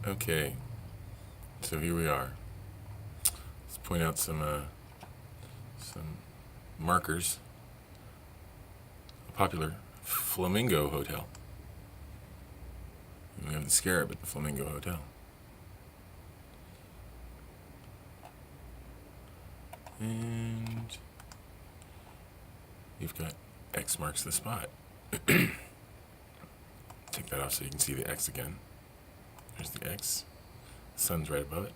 Okay, so here we are. Let's point out some markers. A popular Flamingo Hotel. We have the Scarab at the Flamingo Hotel. And you've got X marks the spot. Take that off so you can see the X again. There's the X. The sun's right above it.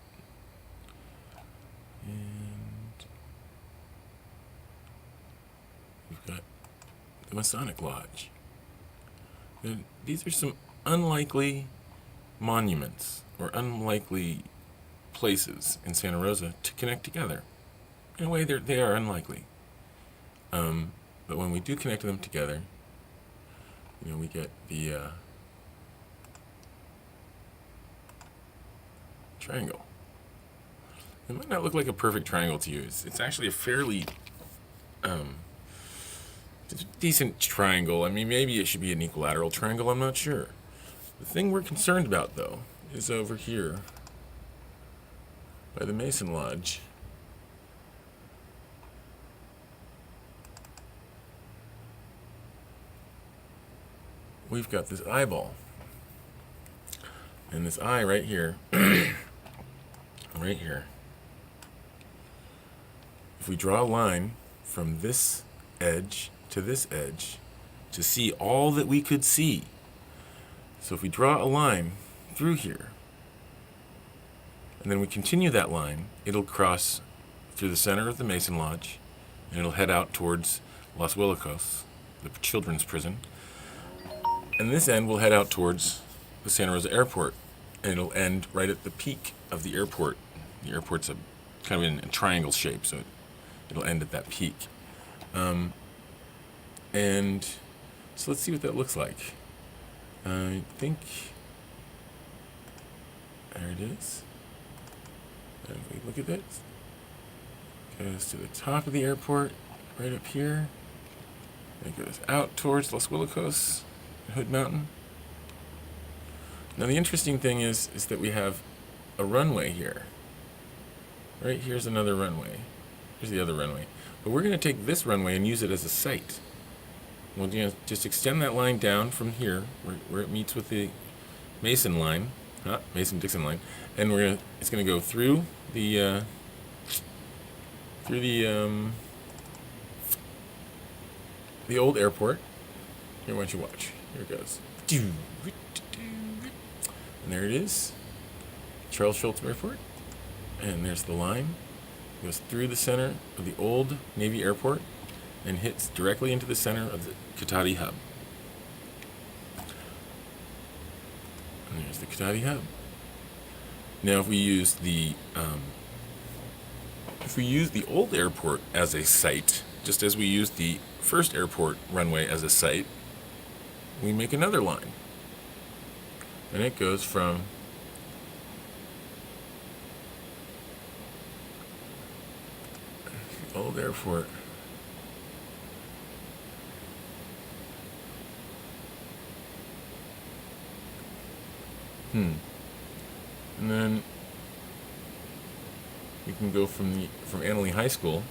And we've got the Masonic Lodge. And these are some unlikely monuments or unlikely places in Santa Rosa to connect together. In a way, they are unlikely. But when we do connect them together, we get the triangle. It might not look like a perfect triangle to you. It's actually a fairly decent triangle. I mean, maybe it should be an equilateral triangle. I'm not sure. The thing we're concerned about, though, is over here by the Mason Lodge. We've got this eyeball. And this eye right here, right here. If we draw a line from this edge to this edge to see all that we could see. So if we draw a line through here, and then we continue that line, it'll cross through the center of the Mason Lodge, and it'll head out towards Los Willicos, the children's prison. And this end will head out towards the Santa Rosa Airport, and it'll end right at the peak of the airport. The airport's kind of in a triangle shape, so it'll end at that peak. And so let's see what that looks like. I think there it is. And if we look at this, it goes to the top of the airport, right up here. And it goes out towards Los Willicos, Hood Mountain. Now the interesting thing is that we have a runway here. Right here's another runway. Here's the other runway. But we're going to take this runway and use it as a site. We'll just extend that line down from here, where it meets with the Mason line, Mason-Dixon line, and it's going to go through the old airport. Here, why don't you watch? Here it goes. And there it is, Charles Schultz Airport. And there's the line. It goes through the center of the old Navy airport and hits directly into the center of the Cotati hub. And there's the Cotati hub. Now, if we use the old airport as a site, just as we used the first airport runway as a site, we make another line. And it goes from the old airport and then we can go from Annalee High School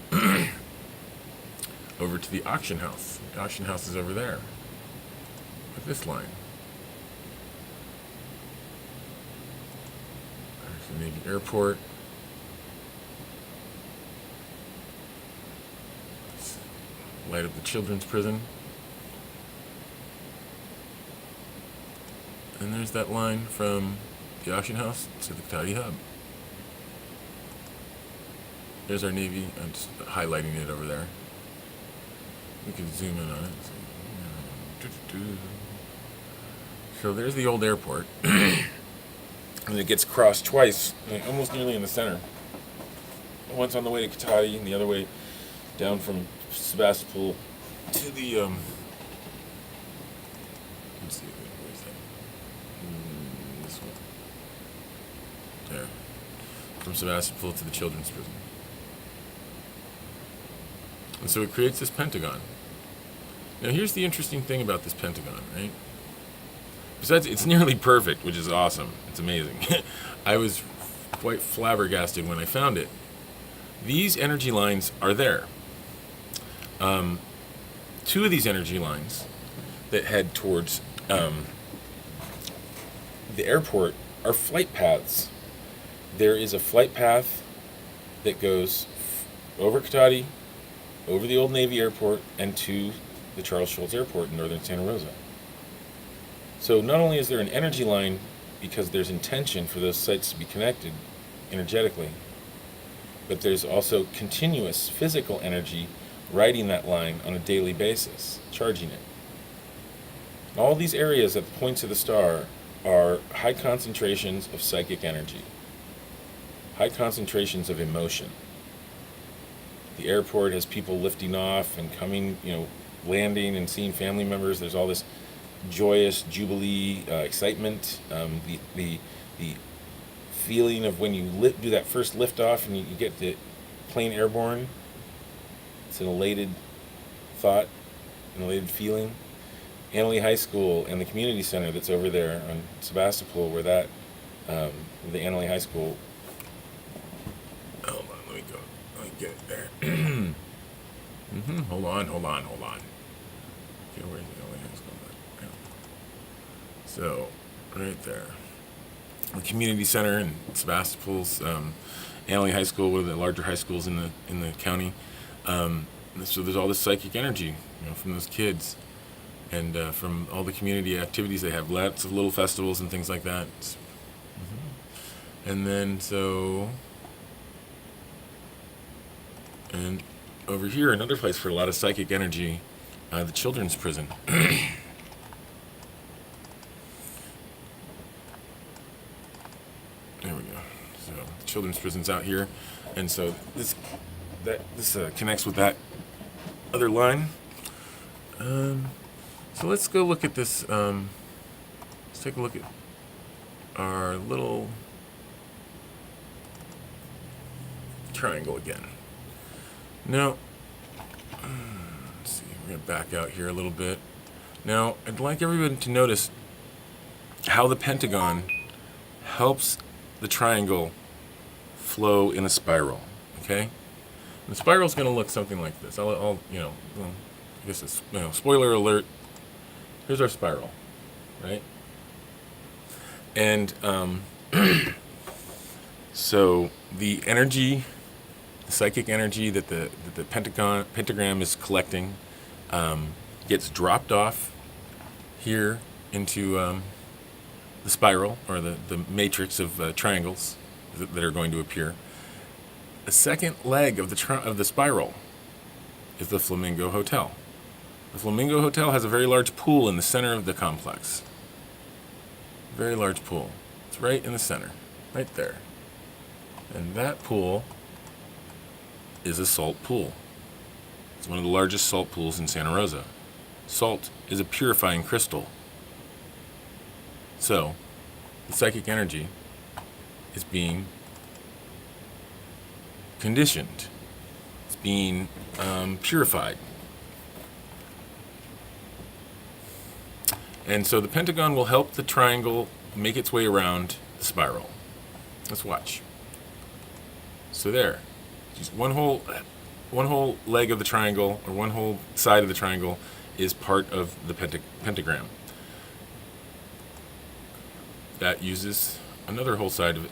over to the auction house. The auction house is over there with this line. There's the Navy Airport. Let's light up the children's prison. And there's that line from the auction house to the Cotati hub. There's our Navy. I'm just highlighting it over there. We can zoom in on it. So there's the old airport. And it gets crossed twice, almost nearly in the center. Once on the way to Cotati, and the other way down from Sebastopol to the let's see, where's that? This one. There. From Sebastopol to the children's prison. And so it creates this pentagon. Now here's the interesting thing about this pentagon, right? besides, it's nearly perfect, which is awesome. It's amazing. I was quite flabbergasted when I found it. These energy lines are there. Two of these energy lines that head towards the airport are flight paths. There is a flight path that goes over Cotati, over the old Navy Airport, and to the Charles Schulz Airport in northern Santa Rosa. So not only is there an energy line because there's intention for those sites to be connected energetically, but there's also continuous physical energy riding that line on a daily basis, charging it. All these areas at the points of the star are high concentrations of psychic energy, high concentrations of emotion. The airport has people lifting off and coming, landing and seeing family members. There's all this joyous jubilee, excitement. The feeling of when you do that first lift off and you get the plane airborne. It's an elated thought, an elated feeling. Annalee High School and the community center that's over there on Sebastopol, where that the Annalee High School. Hold on, let me get it there. Hold on. Okay, where's the Annalee High School? Yeah. So, right there, the community center in Sebastopol's Annalee High School, one of the larger high schools in the county. So there's all this psychic energy, from those kids. And from all the community activities, they have lots of little festivals and things like that. And then and over here, another place for a lot of psychic energy, the children's prison. There we go. So the children's prison's out here, and so this connects with that other line. So let's go look at this. Let's take a look at our little triangle again. Now, let's see, we're going to back out here a little bit. Now, I'd like everyone to notice how the pentagon helps the triangle flow in a spiral, okay? And the spiral is going to look something like this. I guess it's, spoiler alert, here's our spiral, right? And so the energy, the psychic energy that the pentagram is collecting gets dropped off here into the spiral, or the matrix of triangles that are going to appear. The second leg of the spiral is the Flamingo Hotel. The Flamingo Hotel has a very large pool in the center of the complex. Very large pool. It's right in the center, right there. And that pool is a salt pool. It's one of the largest salt pools in Santa Rosa. Salt is a purifying crystal. So, the psychic energy is being conditioned. It's being purified. And so the pentagon will help the triangle make its way around the spiral. Let's watch. So there, just one whole leg of the triangle, or one whole side of the triangle, is part of the pentagram. That uses another whole side of it.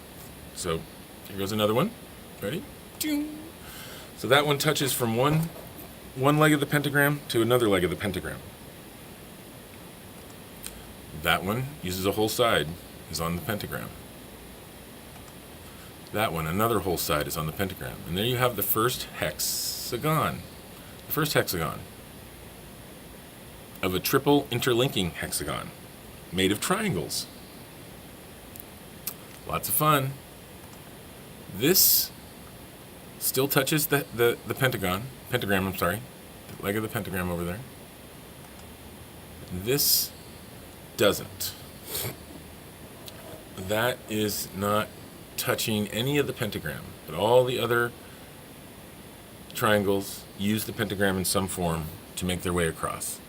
So here goes another one. Ready? So that one touches from one leg of the pentagram to another leg of the pentagram. That one uses a whole side, is on the pentagram. That one, another whole side, is on the pentagram. And there you have the first hexagon. The first hexagon of a triple interlinking hexagon made of triangles. Lots of fun. This still touches the pentagram, the leg of the pentagram over there. This doesn't. That is not touching any of the pentagram, but all the other triangles use the pentagram in some form to make their way across.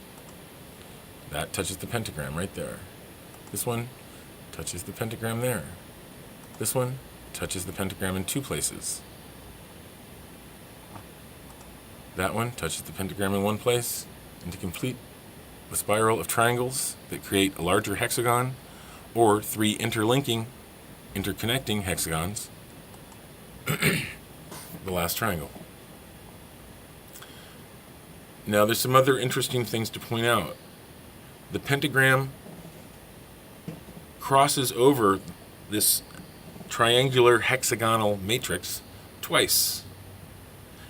That touches the pentagram right there. This one touches the pentagram there. This one touches the pentagram in 2 places. That one touches the pentagram in 1 place, and to complete the spiral of triangles that create a larger hexagon, or 3 interconnecting hexagons, the last triangle. Now there's some other interesting things to point out. The pentagram crosses over this triangular hexagonal matrix twice.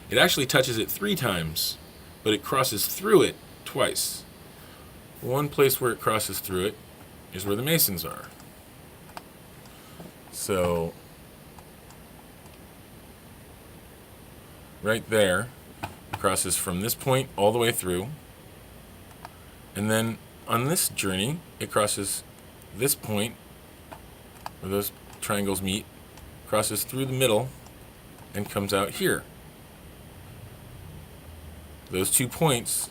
It actually touches it 3 times, but it crosses through it twice. One place where it crosses through it is where the Masons are. So, right there, it crosses from this point all the way through. And then on this journey, it crosses this point where those triangles meet, crosses through the middle, and comes out here. Those 2 points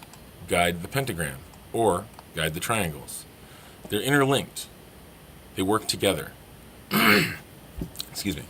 guide the pentagram, or guide the triangles. They're interlinked. They work together. Excuse me.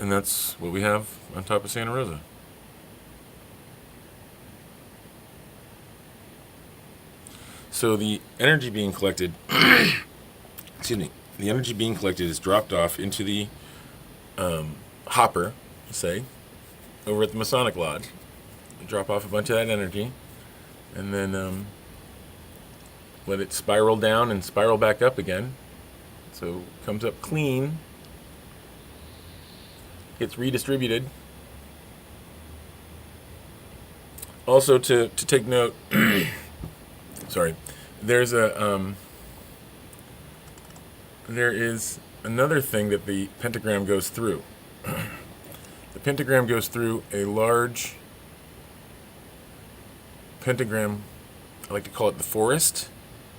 And that's what we have on top of Santa Rosa. So the energy being collected, excuse me, the energy being collected is dropped off into the hopper, say, over at the Masonic Lodge. We drop off a bunch of that energy, and then let it spiral down and spiral back up again. So it comes up clean, gets redistributed. Also, to take note, sorry, there is another thing that the pentagram goes through. The pentagram goes through a large pentagram, I like to call it the forest,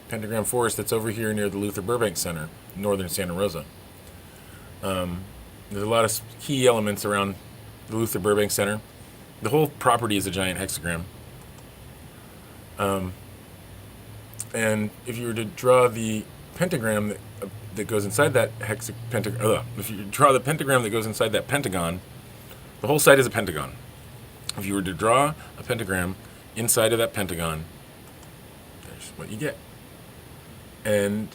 pentagram forest that's over here near the Luther Burbank Center, northern Santa Rosa. There's a lot of key elements around the Luther Burbank Center. The whole property is a giant hexagram. And if you were to draw the pentagram that goes inside that if you draw the pentagram that goes inside that pentagon, the whole site is a pentagon. If you were to draw a pentagram inside of that pentagon, there's what you get. And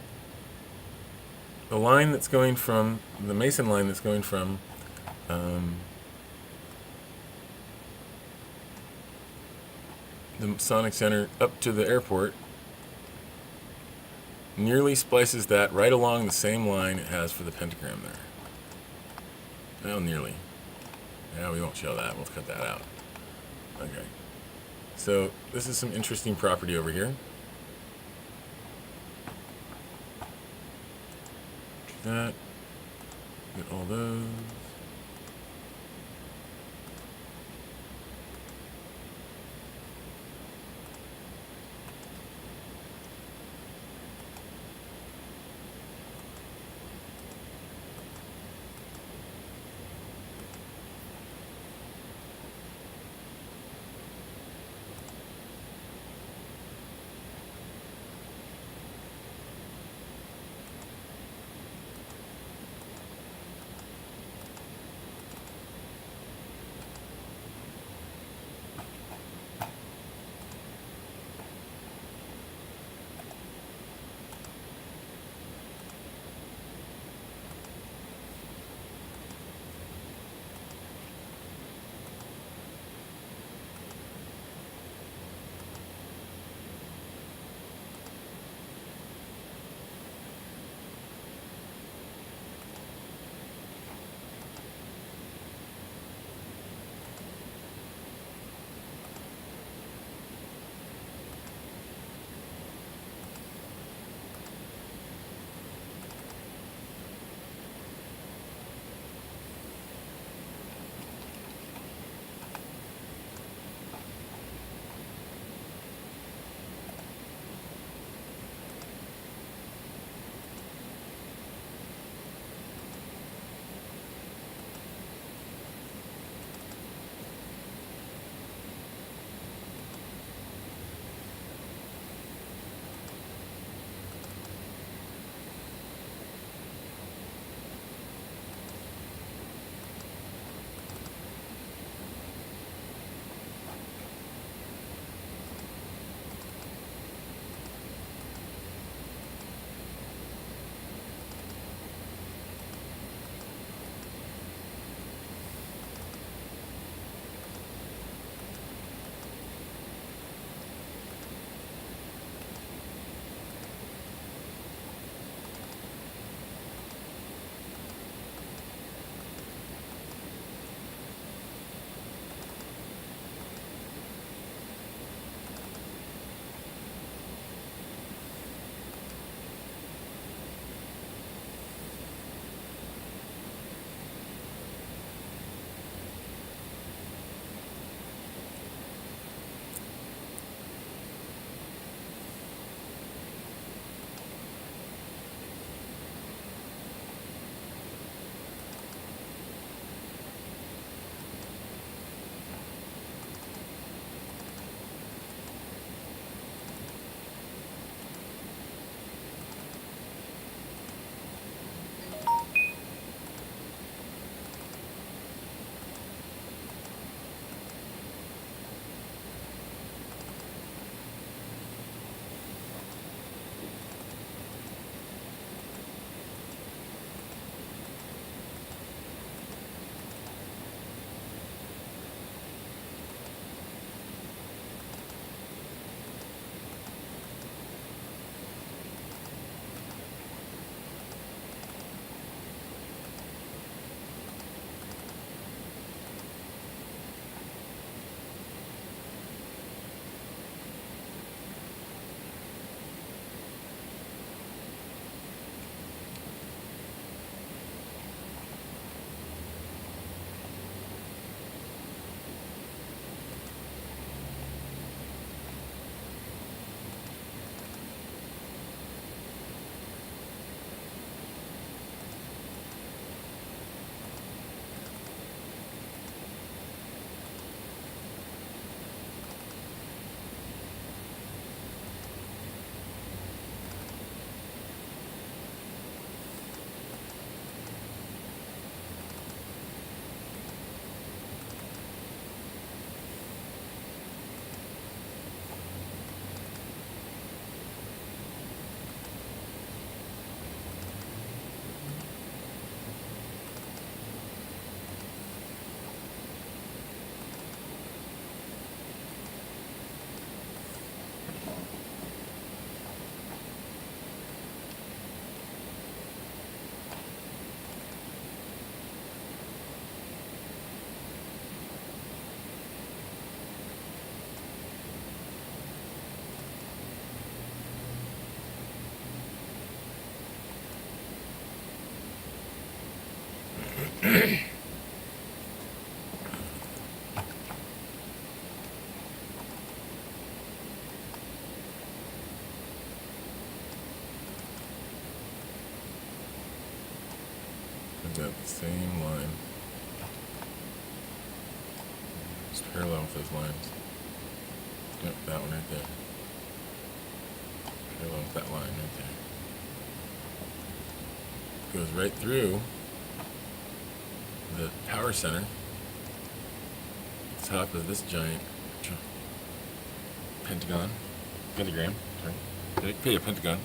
the line that's going from, the Mason line that's going from the Masonic Center up to the airport nearly splices that right along the same line it has for the pentagram there. Well, nearly. Yeah, we won't show that. We'll cut that out. Okay. So this is some interesting property over here. That, get all those. I've got the same line. Just parallel with those lines. Yep, that one right there. Parallel with that line right there. Goes right through the power center. Top of this giant pentagon. Sorry. Yeah, pentagon.